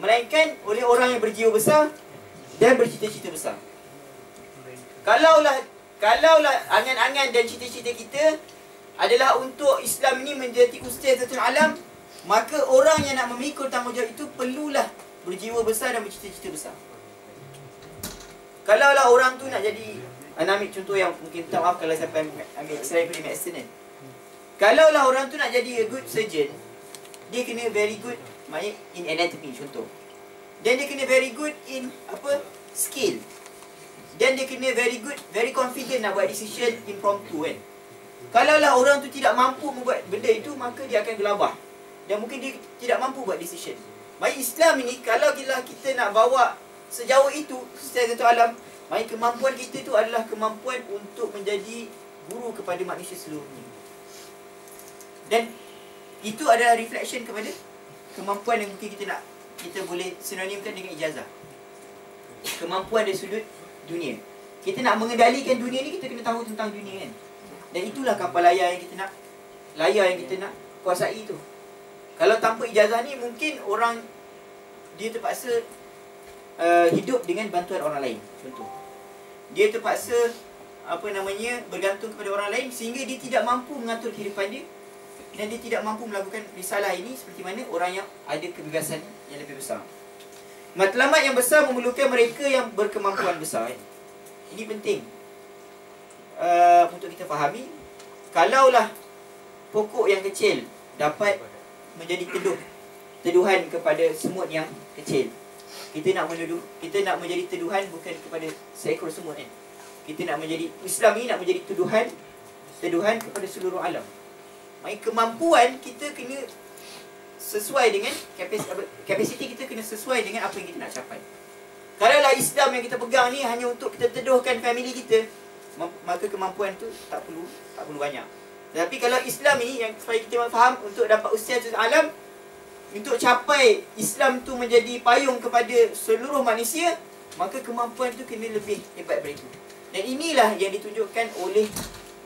melainkan oleh orang yang berjiwa besar dan bercita-cita besar. Kalaulah angan-angan dan cita-cita kita adalah untuk Islam ini menjadi ustazatul alam, maka orang yang nak memikul tanggungjawab itu perlulah berjiwa besar dan bercita-cita besar. Kalaulah orang tu nak jadi, anda ambil contoh yang mungkin tak maaf kalau saya ambil selain daripada medicine kan. Kalaulah orang tu nak jadi a good surgeon, dia kena very good in anatomy contoh. Dan dia kena very good in skill. Dan dia kena very confident nak buat decision impromptu kan. Kalaulah orang tu tidak mampu membuat benda itu, maka dia akan gelabah. Dan mungkin dia tidak mampu buat decision. Maka Islam ini, kalau kita nak bawa sejauh itu secara satu alam, maka kemampuan kita itu adalah kemampuan untuk menjadi guru kepada manusia seluruhnya. Dan itu adalah reflection kepada kemampuan yang mungkin kita boleh sinonimkan dengan ijazah. Kemampuan dari sudut dunia. Kita nak mengendalikan dunia ni, kita kena tahu tentang dunia kan. Dan itulah kapal layar yang kita nak kuasai tu. Kalau tanpa ijazah ni, mungkin orang dia terpaksa hidup dengan bantuan orang lain. Contoh, dia terpaksa bergantung kepada orang lain sehingga dia tidak mampu mengatur kehidupan dia, dan dia tidak mampu melakukan risalah ini seperti mana orang yang ada kebebasan yang lebih besar. Matlamat yang besar memerlukan mereka yang berkemampuan besar. Ini penting untuk kita fahami. Kalaulah pokok yang kecil dapat menjadi teduh teduhan kepada semut yang kecil. Kita nak menjadi teduhan bukan kepada seekor semut kan. Kita nak menjadi, Islam ni nak menjadi teduhan kepada seluruh alam. Maksudnya kemampuan kita kena sesuai dengan kapasiti kita kena sesuai dengan apa yang kita nak capai. Kalaulah Islam yang kita pegang ni hanya untuk kita teduhkan family kita, maka kemampuan tu tak perlu banyak. Tapi kalau Islam ni yang supaya kita faham untuk dapat usiatul alam, untuk capai Islam tu menjadi payung kepada seluruh manusia, maka kemampuan tu kena lebih hebat daripada itu. Dan inilah yang ditunjukkan oleh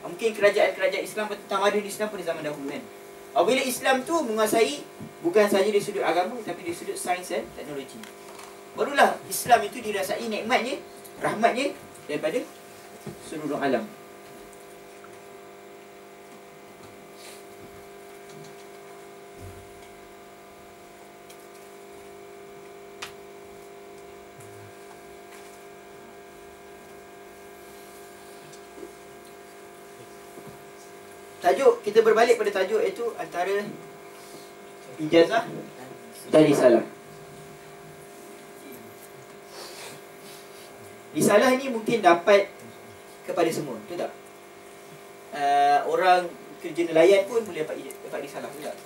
mungkin kerajaan-kerajaan Islam atau tamadun Islam pada zaman dahulu kan. Apabila Islam tu menguasai bukan sahaja dari sudut agama tapi dari sudut sains dan teknologi, barulah Islam itu dirasai nikmatnya, rahmatnya daripada seluruh alam. Tajuk, kita berbalik pada tajuk iaitu antara ijazah dan risalah. Risalah ni mungkin dapat kepada semua, betul tak? Orang kerja nelayan pun boleh dapat risalah, betul tak?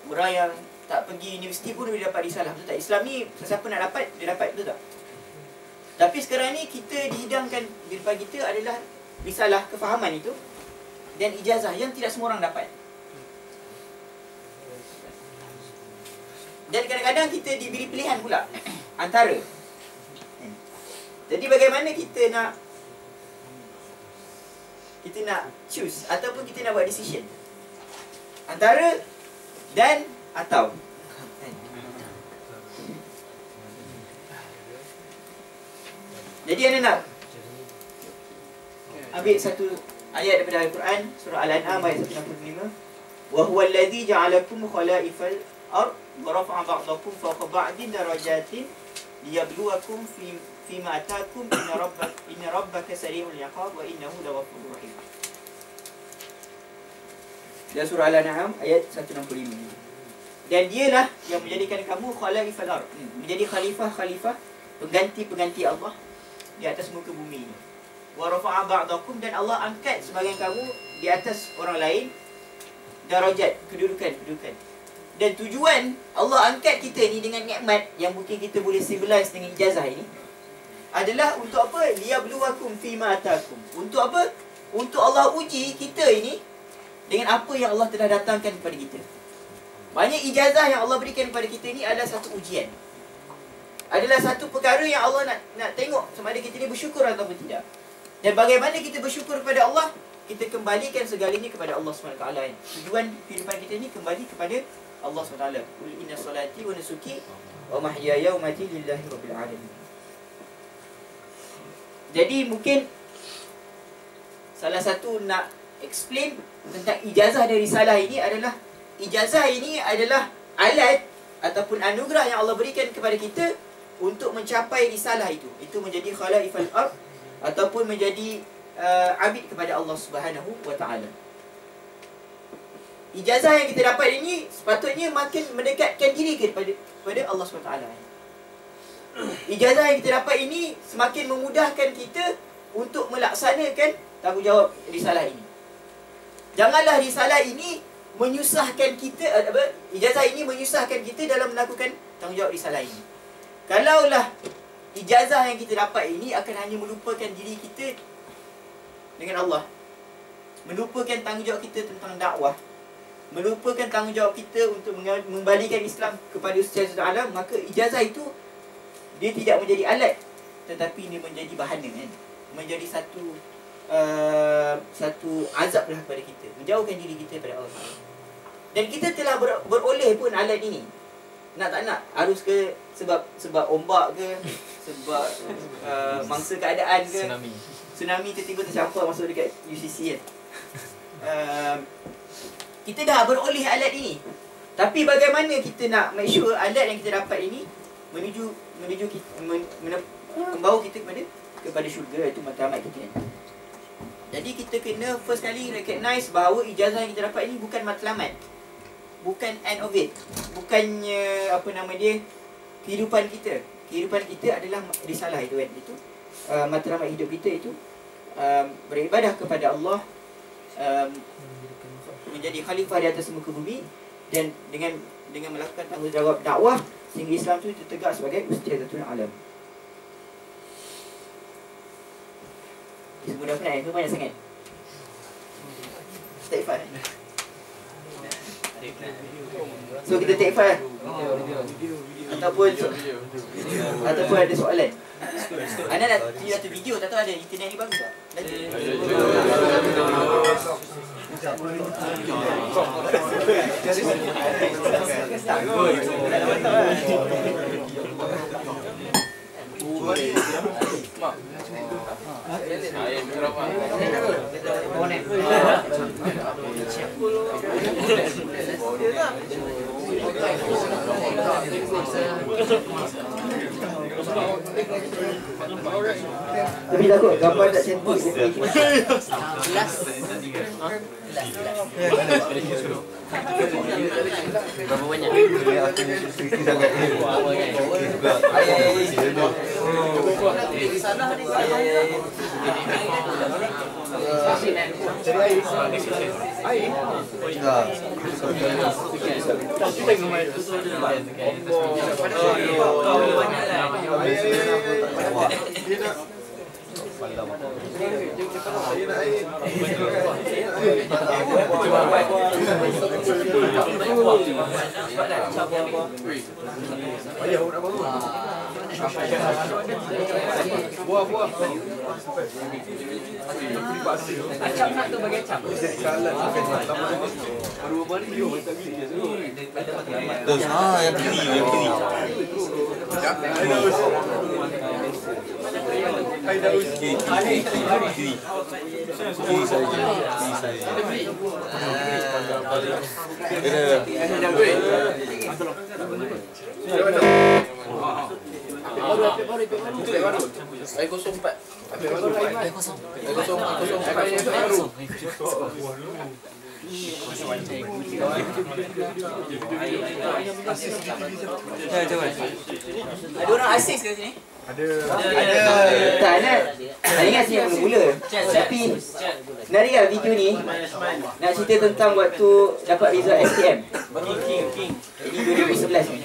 Orang yang tak pergi universiti pun boleh dapat risalah, betul tak? Islam ni sesiapa nak dapat, dia dapat, betul tak? Tapi sekarang ni kita dihidangkan di depan kita adalah risalah kefahaman itu dan ijazah yang tidak semua orang dapat. Dan kadang-kadang kita diberi pilihan pula antara. Jadi bagaimana kita nak choose ataupun kita nak buat decision antara dan atau. Jadi anda nak ambil satu ayat daripada Al-Quran, surah Al-An'am ayat 165. Wa huwa alladhi ja'alakum khala'ifal ard wa rafa'a ba'dakum fawqa ba'din darajatin liyabluwakum fima ataakum inna rabbaka sari'ul iqab wa innahu laghafurur rahim. Dan surah Al-An'am ayat 165. Dan dialah yang menjadikan kamu khala'ifal ard, menjadi khalifah-khalifah, pengganti-pengganti Allah di atas muka bumi ini. Wa rafa'a ba'dakum, dan Allah angkat sebahagian kamu di atas orang lain darajat, kedudukan. Dan tujuan Allah angkat kita ni dengan nikmat yang mungkin kita boleh civilize dengan ijazah ini adalah untuk apa? Liyabluwakum fima atakum. Untuk apa? Untuk Allah uji kita ini dengan apa yang Allah telah datangkan kepada kita. Banyak ijazah yang Allah berikan kepada kita ini adalah satu ujian. Adalah satu perkara yang Allah nak tengok sama ada kita ni bersyukur ataupun tidak. Dan bagaimana kita bersyukur kepada Allah, kita kembalikan segalanya kepada Allah SWT. Tujuan kehidupan kita ni kembali kepada Allah SWT. Qul inna salati wa nusuki wa mahyaya wa mati lillahi rabbil alamin. Jadi mungkin salah satu nak explain tentang ijazah dan risalah ini adalah, ijazah ini adalah alat ataupun anugerah yang Allah berikan kepada kita untuk mencapai risalah itu. Itu menjadi khala'ifal ard ataupun menjadi abid kepada Allah Subhanahu wa taala. Ijazah yang kita dapat ini sepatutnya makin mendekatkan diri kepada Allah Subhanahu wa taala. Ijazah yang kita dapat ini semakin memudahkan kita untuk melaksanakan tanggungjawab risalah ini. Janganlah risalah ini menyusahkan kita, ijazah ini menyusahkan kita dalam melakukan tanggungjawab risalah ini. Kalaulah ijazah yang kita dapat ini akan hanya melupakan diri kita dengan Allah, melupakan tanggungjawab kita tentang dakwah, melupakan tanggungjawab kita untuk membalikan Islam kepada usiatul alam, maka ijazah itu dia tidak menjadi alat, tetapi dia menjadi bahana kan? Menjadi satu azab lah kepada kita, menjauhkan diri kita daripada Allah. Dan kita telah beroleh pun alat ini. Nak tak nak, harus ke sebab ombak ke, sebab mangsa keadaan ke, tsunami tiba-tiba tercampur masuk dekat UCC kan. Kita dah beroleh alat ini, tapi bagaimana kita nak make sure alat yang kita dapat ini membawa kita kepada syurga, iaitu matlamat kita kan. Jadi kita kena first kali recognize bahawa ijazah yang kita dapat ini bukan matlamat, bukan end of it. bukannya apa nama dia, kehidupan kita. Kehidupan kita adalah risalah itu kan. Itu matlamat hidup kita itu beribadah kepada Allah, menjadi khalifah di atas muka bumi, dan dengan melakukan tanggungjawab dakwah sehingga Islam itu tegak sebagai ustazatul alam. Semudah penat, itu banyak sangat. Take 5. So kita take 5 ataupun ada soalan. Anda nak tunjuk satu video, tak tahu ada internet ni bagus tak? Tapi takut gambar tak cantik. Berapa banyak? Buah. Acap satu bagi acap. Yang kiri. Ada orang asis ke sini? Ada. Tak nak. Saya ingat sini mula-mula. Tapi sebenarnya video ni nak cerita tentang waktu dapat result STM. Ini 2011 ni.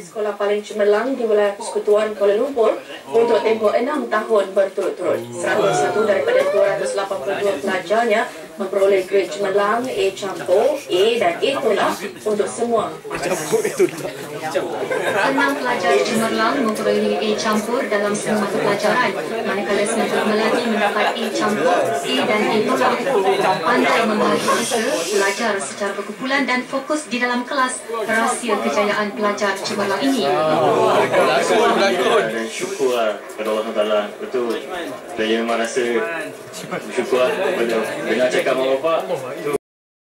Sekolah paling cemerlang di wilayah Persekutuan Kuala Lumpur untuk tempoh 6 tahun berturut-turut. 101 daripada 282 pelajarnya memperoleh grade cemerlang A campur, A dan A tolak untuk semua. 6 pelajar cemerlang memperoleh A campur dalam semua mata pelajaran, manakala 9 lagi mendapat A campur, A dan A tolak. Pandai membahagi kita, belajar secara berkumpulan dan fokus di dalam kelas, rahsia kejayaan pelajar cemerlang ini. Syukur lah kepada Allah Taala. Betul. Saya memang rasa bersyukur lah pada dengar cakap mak bapak tu